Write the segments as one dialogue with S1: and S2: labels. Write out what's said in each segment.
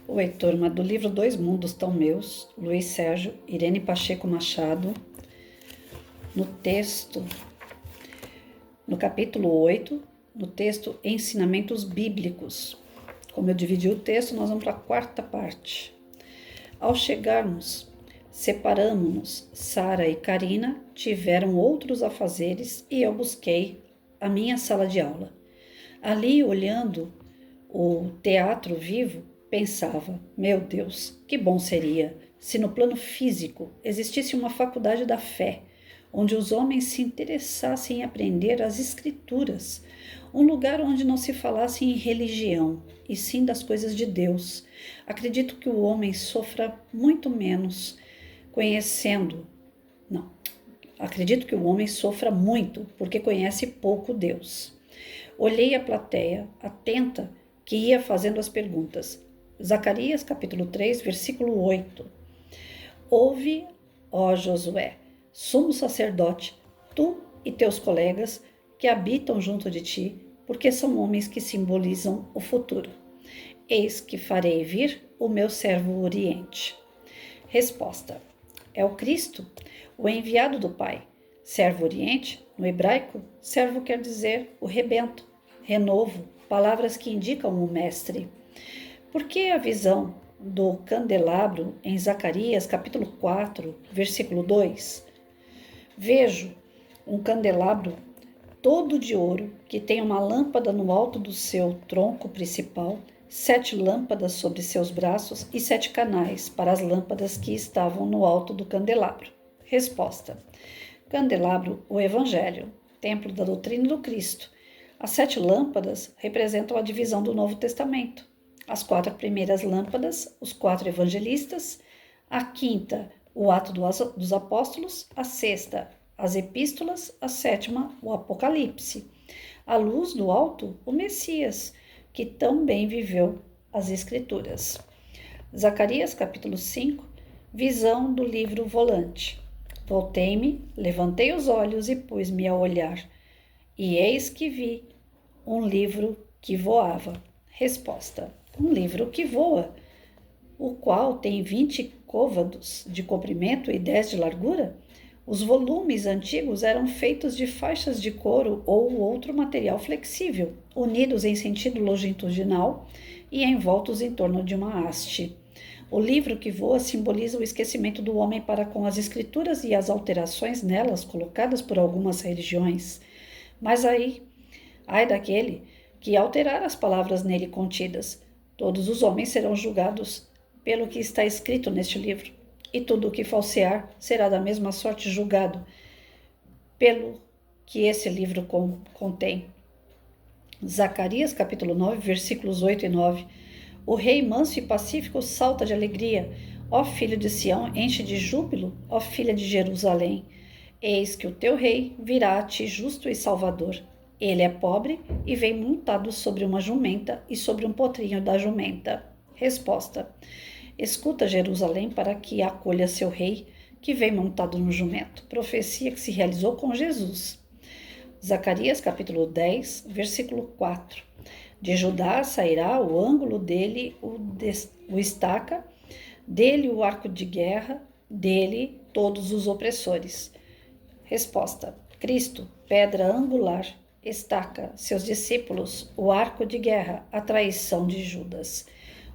S1: Oi, turma do livro Dois Mundos Tão Meus, Luiz Sérgio, Irene Pacheco Machado, no texto, no capítulo 8, no texto Ensinamentos Bíblicos. Como eu dividi o texto, nós vamos para a quarta parte. Ao chegarmos, separamo-nos. Sara e Karina tiveram outros afazeres e eu busquei a minha sala de aula. Ali, olhando o teatro vivo, pensava: meu Deus, que bom seria se no plano físico existisse uma faculdade da fé, onde os homens se interessassem em aprender as Escrituras, um lugar onde não se falasse em religião, e sim das coisas de Deus. Acredito que o homem sofra muito menos conhecendo. Não, acredito que o homem sofra muito porque conhece pouco Deus. Olhei a plateia, atenta, que ia fazendo as perguntas. Zacarias, capítulo 3, versículo 8. Ouve, ó Josué, sumo sacerdote, tu e teus colegas que habitam junto de ti, porque são homens que simbolizam o futuro. Eis que farei vir o meu servo Oriente. Resposta: é o Cristo, o enviado do Pai. Servo Oriente, no hebraico, servo quer dizer o rebento, renovo, palavras que indicam o mestre. Por que a visão do candelabro em Zacarias capítulo 4, versículo 2? Vejo um candelabro todo de ouro, que tem uma lâmpada no alto do seu tronco principal, 7 lâmpadas sobre seus braços e 7 canais para as lâmpadas que estavam no alto do candelabro. Resposta: candelabro, o Evangelho, templo da doutrina do Cristo. As 7 lâmpadas representam a divisão do Novo Testamento. As 4 primeiras lâmpadas, os 4 evangelistas. A quinta, o Ato dos Apóstolos. A sexta, as epístolas. A sétima, o Apocalipse. A luz do alto, o Messias, que também viveu as Escrituras. Zacarias capítulo 5, visão do livro volante. Voltei-me, levantei os olhos e pus-me a olhar, e eis que vi um livro que voava. Resposta: um livro que voa, o qual tem 20 côvados de comprimento e 10 de largura? Os volumes antigos eram feitos de faixas de couro ou outro material flexível, unidos em sentido longitudinal e envoltos em torno de uma haste. O livro que voa simboliza o esquecimento do homem para com as escrituras e as alterações nelas colocadas por algumas religiões. Mas ai daquele que alterar as palavras nele contidas. Todos os homens serão julgados pelo que está escrito neste livro, e tudo o que falsear será da mesma sorte julgado pelo que esse livro contém. Zacarias capítulo 9, versículos 8 e 9. O rei manso e pacífico salta de alegria. Ó filho de Sião, enche de júbilo, ó filha de Jerusalém. Eis que o teu rei virá a ti justo e salvador. Ele é pobre e vem montado sobre uma jumenta e sobre um potrinho da jumenta. Resposta: escuta, Jerusalém, para que acolha seu rei, que vem montado no jumento. Profecia que se realizou com Jesus. Zacarias capítulo 10, versículo 4. De Judá sairá o ângulo dele, o estaca, dele o arco de guerra, dele todos os opressores. Resposta: Cristo, pedra angular, estaca, seus discípulos, o arco de guerra, a traição de Judas.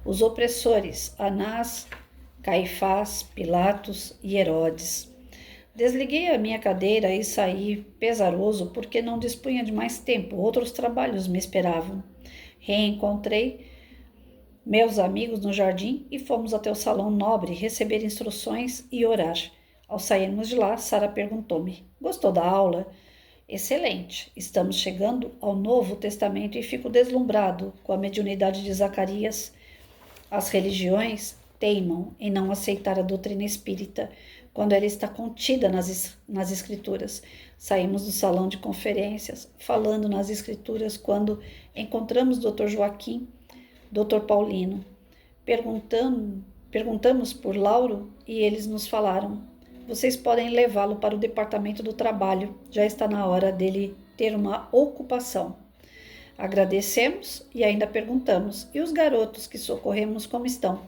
S1: Os opressores, Anás, Caifás, Pilatos e Herodes. Desliguei a minha cadeira e saí pesaroso porque não dispunha de mais tempo, outros trabalhos me esperavam. Reencontrei meus amigos no jardim e fomos até o salão nobre receber instruções e orar. Ao sairmos de lá, Sara perguntou-me: gostou da aula? Excelente. Estamos chegando ao Novo Testamento e fico deslumbrado com a mediunidade de Zacarias. As religiões teimam em não aceitar a doutrina espírita quando ela está contida nas Escrituras. Saímos do salão de conferências falando nas Escrituras quando encontramos Dr. Joaquim, Dr. Paulino. Perguntamos por Lauro e eles nos falaram: vocês podem levá-lo para o departamento do trabalho, já está na hora dele ter uma ocupação. Agradecemos e ainda perguntamos: e os garotos que socorremos como estão?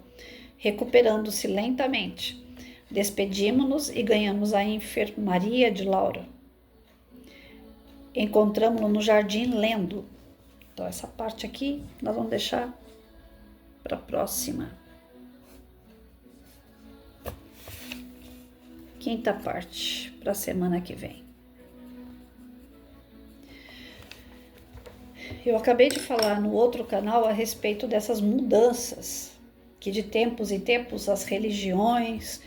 S1: Recuperando-se lentamente. Despedimos-nos e ganhamos a enfermaria de Laura. Encontramos-lo no jardim lendo. Então, essa parte aqui nós vamos deixar para a próxima. Quinta parte, para a semana que vem. Eu acabei de falar no outro canal a respeito dessas mudanças, que de tempos em tempos as religiões,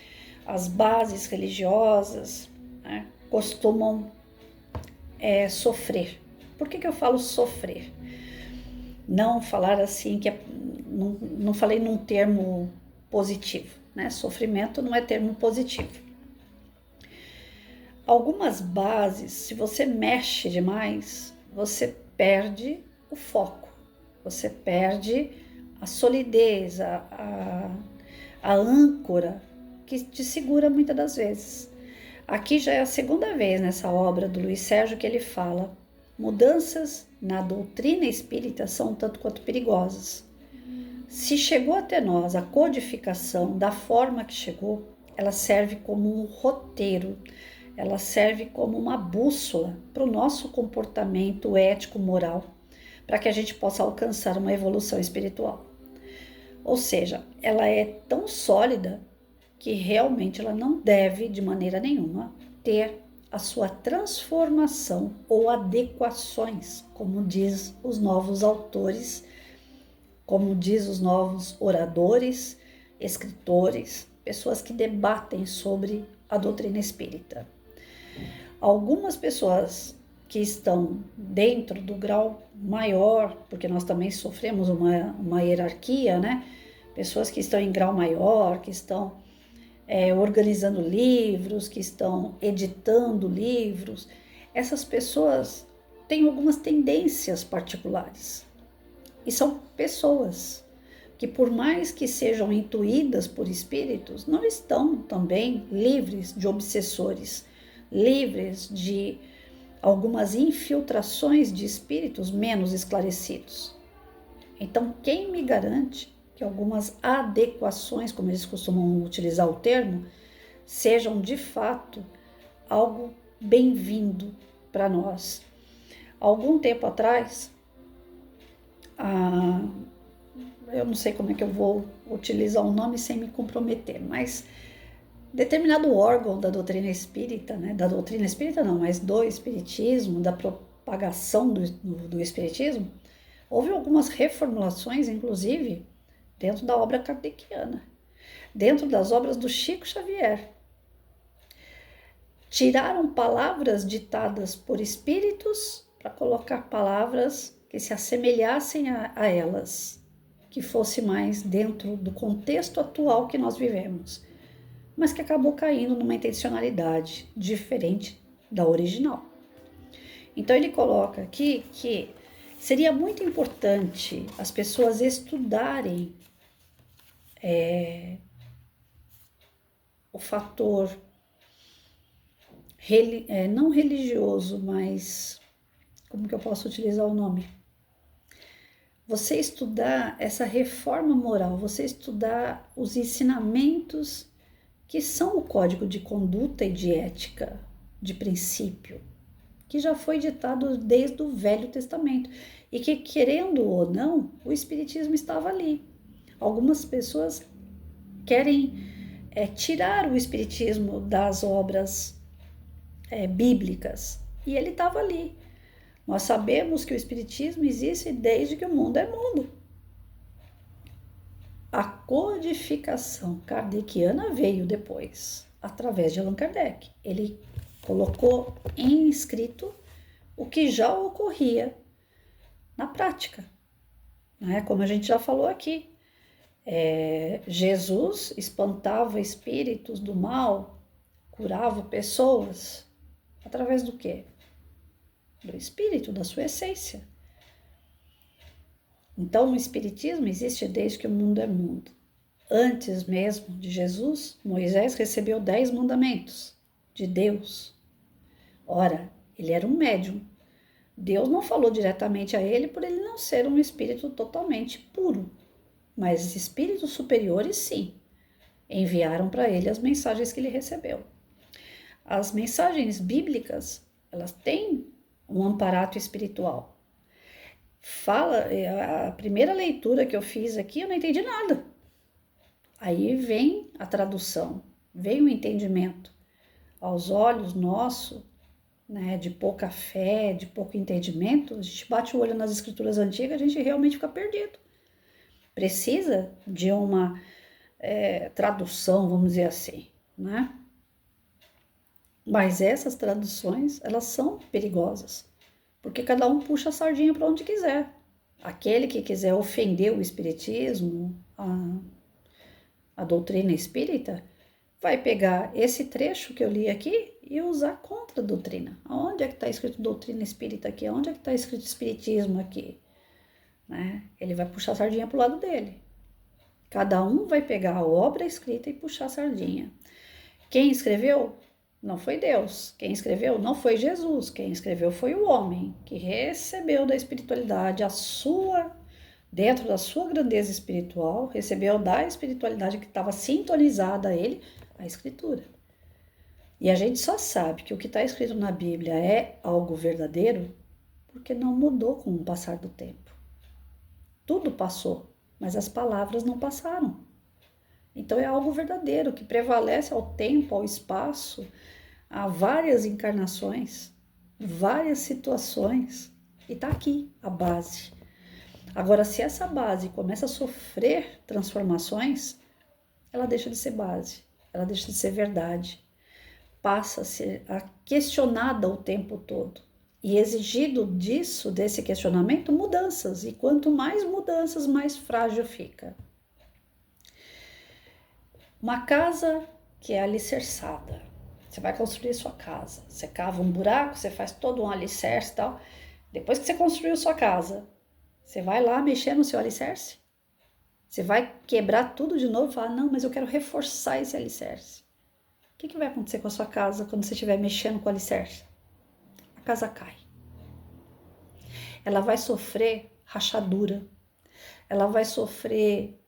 S1: as bases religiosas, né, costumam sofrer. Por que eu falo sofrer? Não falar assim, não falei num termo positivo, né? Sofrimento não é termo positivo. Algumas bases, se você mexe demais, você perde o foco, você perde a solidez, a âncora que te segura muitas das vezes. Aqui já é a segunda vez nessa obra do Luiz Sérgio que ele fala: mudanças na doutrina espírita são tanto quanto perigosas. Se chegou até nós a codificação da forma que chegou, ela serve como um roteiro, ela serve como uma bússola para o nosso comportamento ético-moral, para que a gente possa alcançar uma evolução espiritual. Ou seja, ela é tão sólida que realmente ela não deve, de maneira nenhuma, ter a sua transformação ou adequações, como diz os novos autores, como diz os novos oradores, escritores, pessoas que debatem sobre a doutrina espírita. Algumas pessoas que estão dentro do grau maior, porque nós também sofremos uma hierarquia, né? Pessoas que estão em grau maior, que estão organizando livros, que estão editando livros, essas pessoas têm algumas tendências particulares. E são pessoas que, por mais que sejam intuídas por espíritos, não estão também livres de obsessores, livres de algumas infiltrações de espíritos menos esclarecidos. Então, quem me garante que algumas adequações, como eles costumam utilizar o termo, sejam de fato algo bem-vindo para nós? Algum tempo atrás, eu não sei como é que eu vou utilizar o nome sem me comprometer, mas determinado órgão da doutrina espírita, né, da doutrina espírita não, mas do espiritismo, da propagação do espiritismo, houve algumas reformulações, inclusive, dentro da obra kardeciana, dentro das obras do Chico Xavier. Tiraram palavras ditadas por espíritos para colocar palavras que se assemelhassem a elas, que fosse mais dentro do contexto atual que nós vivemos, mas que acabou caindo numa intencionalidade diferente da original. Então ele coloca aqui que seria muito importante as pessoas estudarem o fator não religioso, mas como que eu posso utilizar o nome? Você estudar essa reforma moral, você estudar os ensinamentos que são o código de conduta e de ética, de princípio, que já foi ditado desde o Velho Testamento e que, querendo ou não, o Espiritismo estava ali. Algumas pessoas querem tirar o Espiritismo das obras bíblicas, e ele estava ali. Nós sabemos que o Espiritismo existe desde que o mundo é mundo. A codificação kardeciana veio depois, através de Allan Kardec. Ele colocou em escrito o que já ocorria na prática, né? Como a gente já falou aqui, Jesus espantava espíritos do mal, curava pessoas, através do quê? Do espírito, da sua essência. Então, o espiritismo existe desde que o mundo é mundo. Antes mesmo de Jesus, Moisés recebeu 10 mandamentos de Deus. Ora, ele era um médium, Deus não falou diretamente a ele por ele não ser um espírito totalmente puro, mas espíritos superiores sim, enviaram para ele as mensagens que ele recebeu. As mensagens bíblicas, elas têm um amparato espiritual. A primeira leitura que eu fiz aqui, eu não entendi nada. Aí vem a tradução, vem o entendimento. Aos olhos nossos, né, de pouca fé, de pouco entendimento, a gente bate o olho nas escrituras antigas, a gente realmente fica perdido. Precisa de uma tradução, vamos dizer assim, né? Mas essas traduções, elas são perigosas, porque cada um puxa a sardinha para onde quiser. Aquele que quiser ofender o espiritismo, a doutrina espírita, vai pegar esse trecho que eu li aqui e usar contra a doutrina. Onde é que está escrito doutrina espírita aqui? Onde é que está escrito espiritismo aqui? Né? Ele vai puxar a sardinha para o lado dele. Cada um vai pegar a obra escrita e puxar a sardinha. Quem escreveu? Não foi Deus. Quem escreveu? Não foi Jesus. Quem escreveu foi o homem, que recebeu da espiritualidade dentro da sua grandeza espiritual, recebeu da espiritualidade que estava sintonizada a ele, a escritura. E a gente só sabe que o que está escrito na Bíblia é algo verdadeiro porque não mudou com o passar do tempo. Tudo passou, mas as palavras não passaram. Então é algo verdadeiro, que prevalece ao tempo, ao espaço, a várias encarnações, várias situações. E está aqui a base. Agora, se essa base começa a sofrer transformações, ela deixa de ser base, ela deixa de ser verdade. Passa a ser questionada o tempo todo. E exigido desse questionamento, mudanças. E quanto mais mudanças, mais frágil fica. Uma casa que é alicerçada. Você vai construir sua casa. Você cava um buraco, você faz todo um alicerce e tal. Depois que você construiu sua casa, você vai lá mexer no seu alicerce? Você vai quebrar tudo de novo e falar, não, mas eu quero reforçar esse alicerce. O que vai acontecer com a sua casa quando você estiver mexendo com o alicerce? A casa cai. Ela vai sofrer rachadura. Ela vai sofrer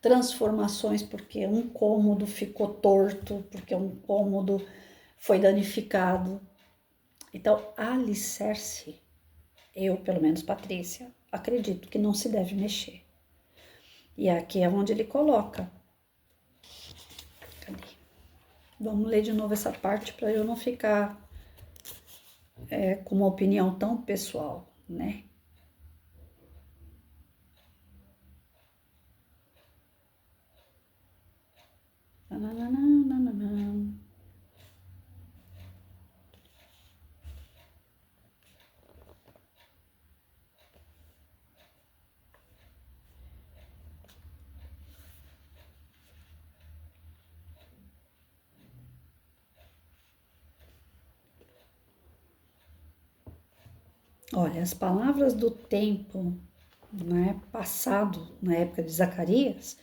S1: transformações porque um cômodo ficou torto, porque um cômodo foi danificado. Então, alicerce, eu, pelo menos Patrícia, acredito que não se deve mexer. E aqui é onde ele coloca. Cadê? Vamos ler de novo essa parte para eu não ficar com uma opinião tão pessoal, né? Olha, as palavras do tempo, né, passado, na época de Zacarias,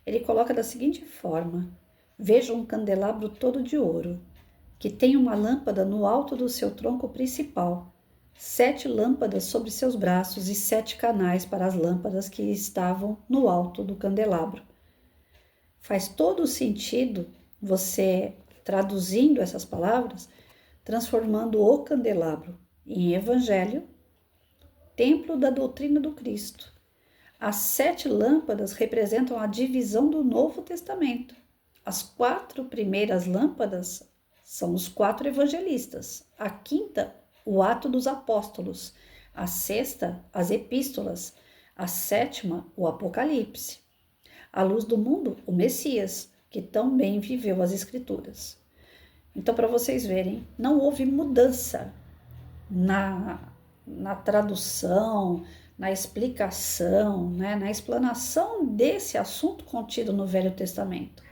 S1: ele coloca da seguinte forma: veja um candelabro todo de ouro, que tem uma lâmpada no alto do seu tronco principal, 7 lâmpadas sobre seus braços e 7 canais para as lâmpadas que estavam no alto do candelabro. Faz todo o sentido você traduzindo essas palavras, transformando o candelabro em evangelho, templo da doutrina do Cristo. As 7 lâmpadas representam a divisão do Novo Testamento. As 4 primeiras lâmpadas são os 4 evangelistas. A quinta, o Ato dos Apóstolos. A sexta, as epístolas. A sétima, o Apocalipse. A luz do mundo, o Messias, que também viveu as Escrituras. Então, para vocês verem, não houve mudança na tradução, na explicação, né, na explanação desse assunto contido no Velho Testamento.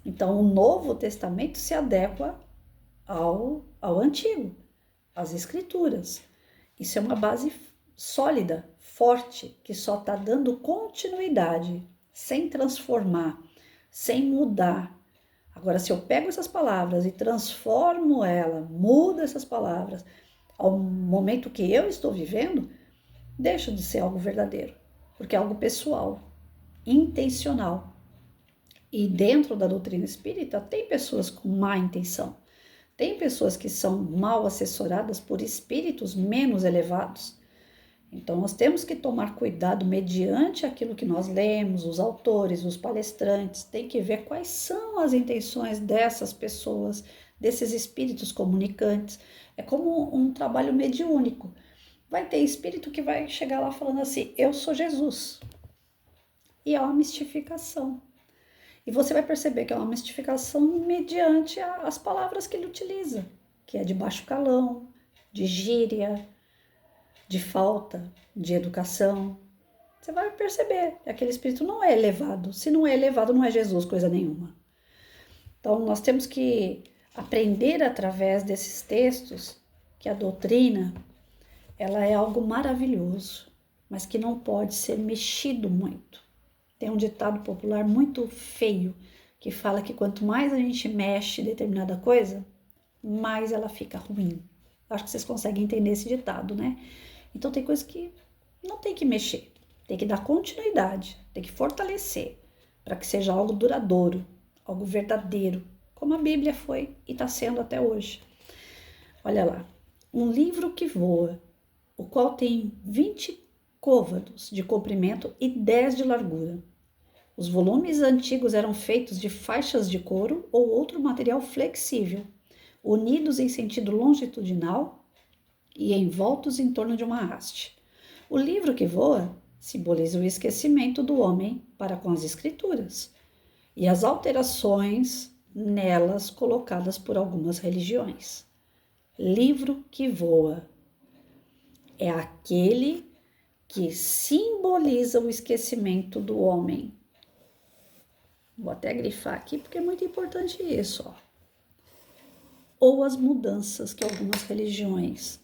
S1: Então, o Novo Testamento se adequa ao Antigo, às Escrituras. Isso é uma base sólida, forte, que só está dando continuidade, sem transformar, sem mudar. Agora, se eu pego essas palavras e transformo ela, mudo essas palavras, ao momento que eu estou vivendo, deixa de ser algo verdadeiro, porque é algo pessoal, intencional. E dentro da doutrina espírita tem pessoas com má intenção, tem pessoas que são mal assessoradas por espíritos menos elevados. Então nós temos que tomar cuidado mediante aquilo que nós lemos, os autores, os palestrantes, tem que ver quais são as intenções dessas pessoas, desses espíritos comunicantes. É como um trabalho mediúnico. Vai ter espírito que vai chegar lá falando assim, eu sou Jesus. E é uma mistificação. E você vai perceber que é uma mistificação mediante as palavras que ele utiliza, que é de baixo calão, de gíria, de falta, de educação. Você vai perceber que aquele espírito não é elevado. Se não é elevado, não é Jesus, coisa nenhuma. Então, nós temos que aprender através desses textos que a doutrina, ela é algo maravilhoso, mas que não pode ser mexido muito. Tem um ditado popular muito feio que fala que quanto mais a gente mexe determinada coisa, mais ela fica ruim. Acho que vocês conseguem entender esse ditado, né? Então tem coisas que não tem que mexer, tem que dar continuidade, tem que fortalecer para que seja algo duradouro, algo verdadeiro, como a Bíblia foi e está sendo até hoje. Olha lá, um livro que voa, o qual tem 20 côvados de comprimento e 10 de largura. Os volumes antigos eram feitos de faixas de couro ou outro material flexível, unidos em sentido longitudinal e envoltos em torno de uma haste. O livro que voa simboliza o esquecimento do homem para com as escrituras e as alterações nelas colocadas por algumas religiões. Livro que voa é aquele que simboliza o esquecimento do homem. Vou até grifar aqui porque é muito importante isso, ó. Ou as mudanças que algumas religiões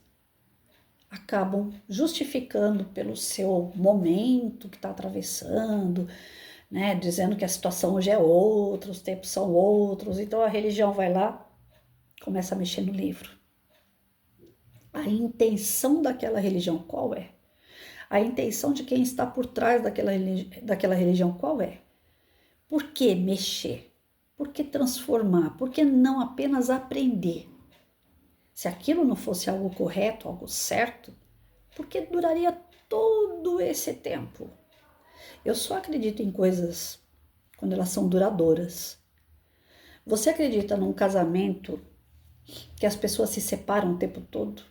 S1: acabam justificando pelo seu momento que está atravessando, né? Dizendo que a situação hoje é outra, os tempos são outros. Então a religião vai lá, começa a mexer no livro. A intenção daquela religião qual é? A intenção de quem está por trás daquela religião qual é? Por que mexer? Por que transformar? Por que não apenas aprender? Se aquilo não fosse algo correto, algo certo, por que duraria todo esse tempo? Eu só acredito em coisas quando elas são duradouras. Você acredita num casamento que as pessoas se separam o tempo todo?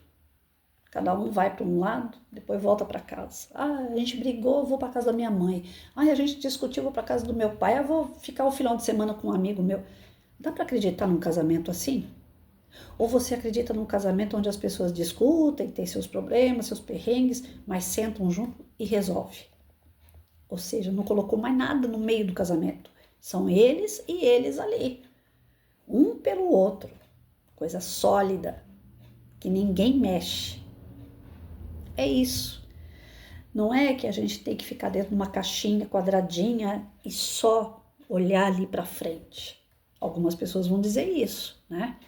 S1: Cada um vai para um lado, depois volta para casa. Ah, a gente brigou, vou para casa da minha mãe. Ah, a gente discutiu, vou para casa do meu pai. Ah, vou ficar o final de semana com um amigo meu. Dá para acreditar num casamento assim? Ou você acredita num casamento onde as pessoas discutem, têm seus problemas, seus perrengues, mas sentam junto e resolve? Ou seja, não colocou mais nada no meio do casamento. São eles e eles ali. Um pelo outro. Coisa sólida, que ninguém mexe. É isso. Não é que a gente tem que ficar dentro de uma caixinha quadradinha e só olhar ali para frente. Algumas pessoas vão dizer isso, né?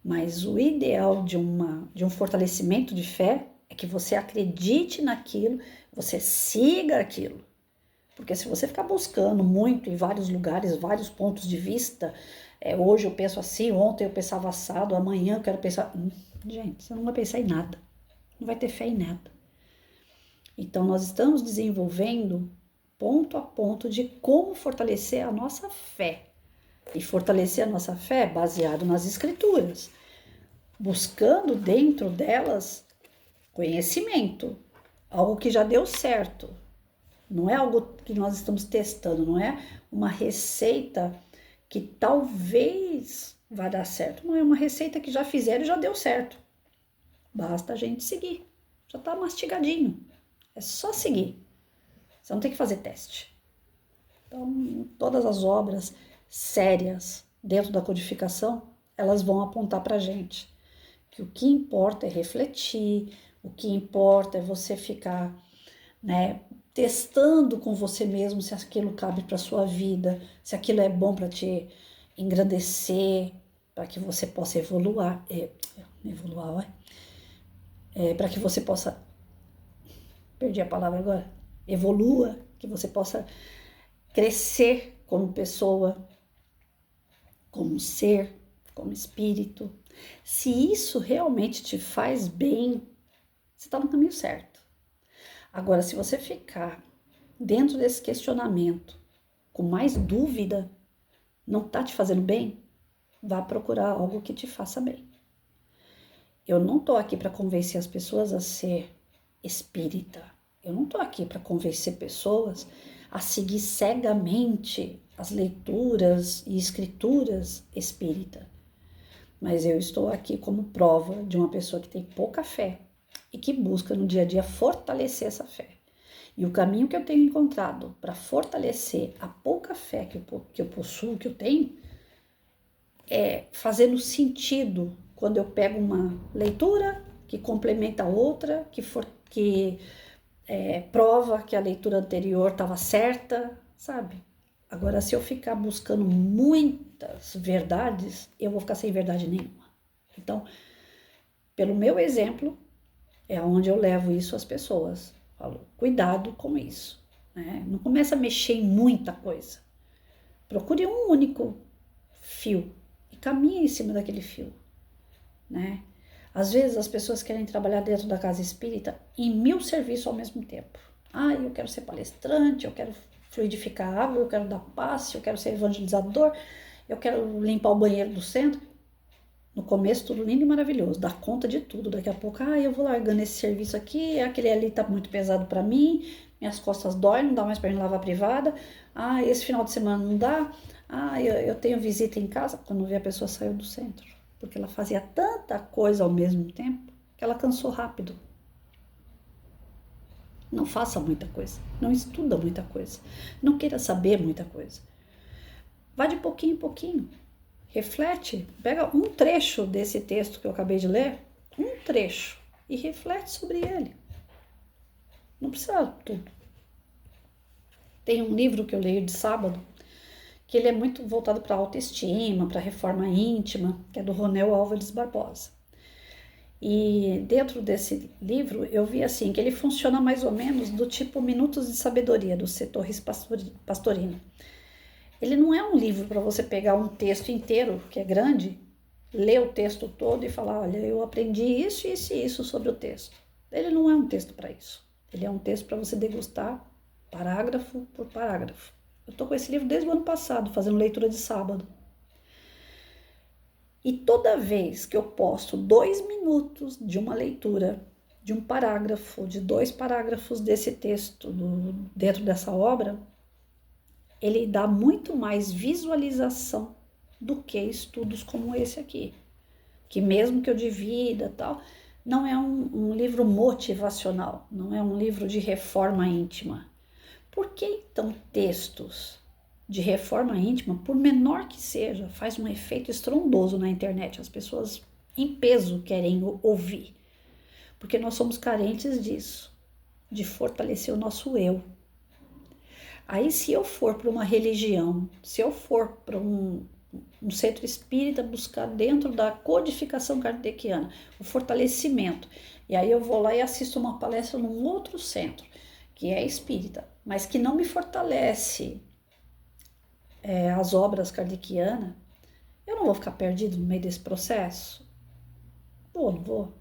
S1: Mas o ideal de um fortalecimento de fé é que você acredite naquilo, você siga aquilo. Porque se você ficar buscando muito em vários lugares, vários pontos de vista, hoje eu penso assim, ontem eu pensava assado, amanhã eu quero pensar... Gente, você não vai pensar em nada. Não vai ter fé em nada. Então, nós estamos desenvolvendo ponto a ponto de como fortalecer a nossa fé. E fortalecer a nossa fé baseado nas escrituras, buscando dentro delas conhecimento, algo que já deu certo. Não é algo que nós estamos testando, não é uma receita que talvez vá dar certo. Não é uma receita que já fizeram e já deu certo. Basta a gente seguir. Já está mastigadinho. É só seguir. Você não tem que fazer teste. Então, todas as obras sérias dentro da codificação, elas vão apontar para a gente que o que importa é refletir, o que importa é você ficar, né, testando com você mesmo se aquilo cabe para sua vida, se aquilo é bom para te engrandecer, para que você possa evoluir, para que você possa, perdi a palavra agora, evolua, que você possa crescer como pessoa, como ser, como espírito. Se isso realmente te faz bem, você está no caminho certo. Agora, se você ficar dentro desse questionamento com mais dúvida, não está te fazendo bem, vá procurar algo que te faça bem. Eu não estou aqui para convencer as pessoas a ser espírita. Eu não estou aqui para convencer pessoas a seguir cegamente as leituras e escrituras espírita. Mas eu estou aqui como prova de uma pessoa que tem pouca fé e que busca no dia a dia fortalecer essa fé. E o caminho que eu tenho encontrado para fortalecer a pouca fé que eu possuo, que eu tenho, é fazendo sentido quando eu pego uma leitura que complementa a outra, que prova que a leitura anterior estava certa, sabe? Agora, se eu ficar buscando muitas verdades, eu vou ficar sem verdade nenhuma. Então, pelo meu exemplo, é onde eu levo isso às pessoas. Falo, cuidado com isso, né? Não começa a mexer em muita coisa. Procure um único fio e caminhe em cima daquele fio, né? Às vezes as pessoas querem trabalhar dentro da casa espírita em 1000 serviços ao mesmo tempo. Ah, eu quero ser palestrante, eu quero fluidificar água, eu quero dar passe, eu quero ser evangelizador, eu quero limpar o banheiro do centro. No começo tudo lindo e maravilhoso, dá conta de tudo. Daqui a pouco, eu vou largando esse serviço aqui, aquele ali tá muito pesado para mim, minhas costas doem, não dá mais para ir lavar a privada. Esse final de semana não dá. Eu tenho visita em casa. Quando vê, a pessoa saiu do centro, porque ela fazia tanta coisa ao mesmo tempo que ela cansou rápido. Não faça muita coisa, não estuda muita coisa, não queira saber muita coisa. Vá de pouquinho em pouquinho. Reflete, pega um trecho desse texto que eu acabei de ler, um trecho, e reflete sobre ele. Não precisa tudo. Tem um livro que eu leio de sábado, que ele é muito voltado para autoestima, para reforma íntima, que é do Ronel Álvares Barbosa. E dentro desse livro eu vi assim, que ele funciona mais ou menos do tipo Minutos de Sabedoria, do C. Torres Pastorino. Ele não é um livro para você pegar um texto inteiro, que é grande, ler o texto todo e falar, olha, eu aprendi isso, isso e isso sobre o texto. Ele não é um texto para isso. Ele é um texto para você degustar parágrafo por parágrafo. Eu estou com esse livro desde o ano passado, fazendo leitura de sábado. E toda vez que eu posto 2 minutos de uma leitura, de um parágrafo, de 2 parágrafos desse texto dentro dessa obra, ele dá muito mais visualização do que estudos como esse aqui. Que mesmo que eu divida e tal, não é um livro motivacional, não é um livro de reforma íntima. Por que então textos de reforma íntima, por menor que seja, faz um efeito estrondoso na internet? As pessoas em peso querem ouvir, porque nós somos carentes disso, de fortalecer o nosso eu. Aí se eu for para uma religião, se eu for para um centro espírita buscar dentro da codificação kardeciana o fortalecimento, e aí eu vou lá e assisto uma palestra num outro centro, que é espírita, mas que não me fortalece as obras kardecianas, eu não vou ficar perdido no meio desse processo? Não vou.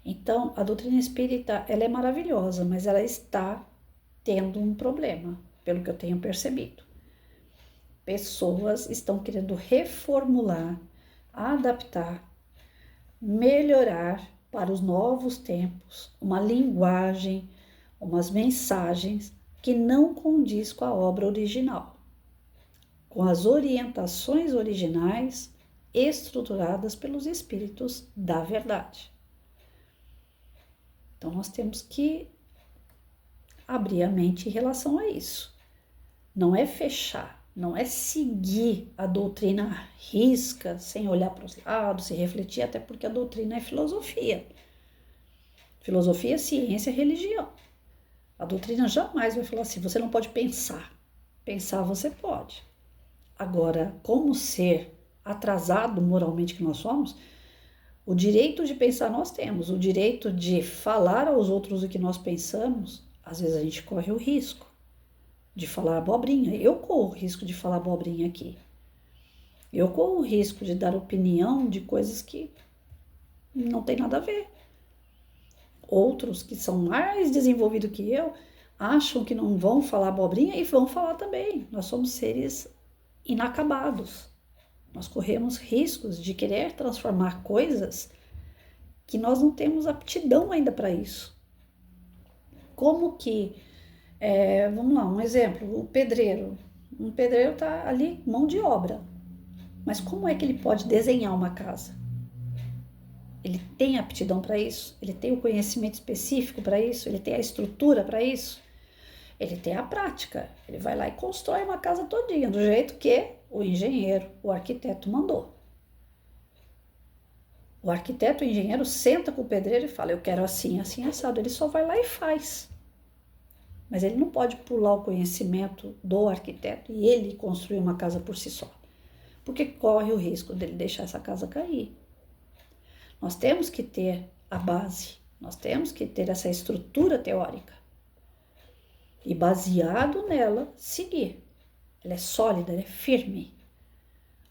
S1: Então, a doutrina espírita, ela é maravilhosa, mas ela está tendo um problema, pelo que eu tenho percebido. Pessoas estão querendo reformular, adaptar, melhorar para os novos tempos uma linguagem, umas mensagens que não condiz com a obra original, com as orientações originais estruturadas pelos espíritos da verdade. Então nós temos que abrir a mente em relação a isso. Não é fechar, não é seguir a doutrina à risca, sem olhar para os lados, se refletir, até porque a doutrina é filosofia. Filosofia, ciência, religião. A doutrina jamais vai falar assim, você não pode pensar. Pensar você pode. Agora, como ser atrasado moralmente que nós somos, O direito de pensar nós temos, o direito de falar aos outros o que nós pensamos, às vezes a gente corre o risco de falar abobrinha. Eu corro o risco de falar abobrinha aqui. Eu corro o risco de dar opinião de coisas que não tem nada a ver. Outros que são mais desenvolvidos que eu acham que não vão falar abobrinha e vão falar também. Nós somos seres inacabados. Nós corremos riscos de querer transformar coisas que nós não temos aptidão ainda para isso. Como que, vamos lá, um exemplo, o pedreiro. Um pedreiro está ali, mão de obra. Mas como é que ele pode desenhar uma casa? Ele tem aptidão para isso? Ele tem o conhecimento específico para isso? Ele tem a estrutura para isso? Ele tem a prática. Ele vai lá e constrói uma casa todinha, do jeito que o engenheiro, o arquiteto mandou. O arquiteto, o engenheiro, senta com o pedreiro e fala, eu quero assim, assim, assado. Ele só vai lá e faz. Mas ele não pode pular o conhecimento do arquiteto e ele construir uma casa por si só. Porque corre o risco dele deixar essa casa cair. Nós temos que ter a base, nós temos que ter essa estrutura teórica. E baseado nela, seguir. Ela é sólida, ela é firme.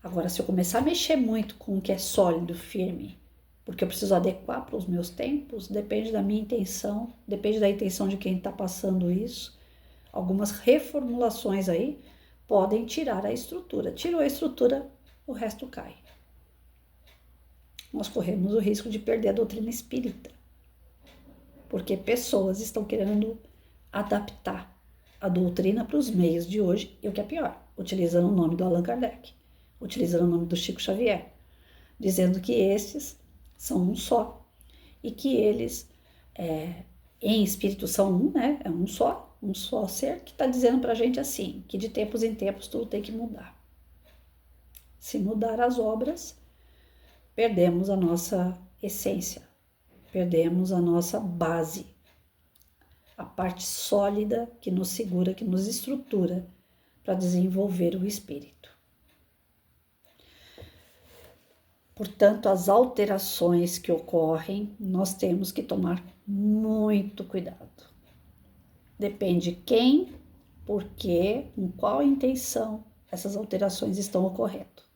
S1: Agora, se eu começar a mexer muito com o que é sólido, firme, porque eu preciso adequar para os meus tempos, depende da minha intenção, depende da intenção de quem está passando isso. Algumas reformulações aí podem tirar a estrutura. Tirou a estrutura, o resto cai. Nós corremos o risco de perder a doutrina espírita, porque pessoas estão querendo adaptar a doutrina para os meios de hoje, e o que é pior, utilizando o nome do Allan Kardec, utilizando o nome do Chico Xavier, dizendo que estes são um só, e que eles, em espírito, são um, né? É um só ser, que está dizendo para a gente assim, que de tempos em tempos tudo tem que mudar. Se mudar as obras, perdemos a nossa essência, perdemos a nossa base, a parte sólida que nos segura, que nos estrutura para desenvolver o espírito. Portanto, as alterações que ocorrem, nós temos que tomar muito cuidado. Depende quem, por quê, com qual intenção essas alterações estão ocorrendo.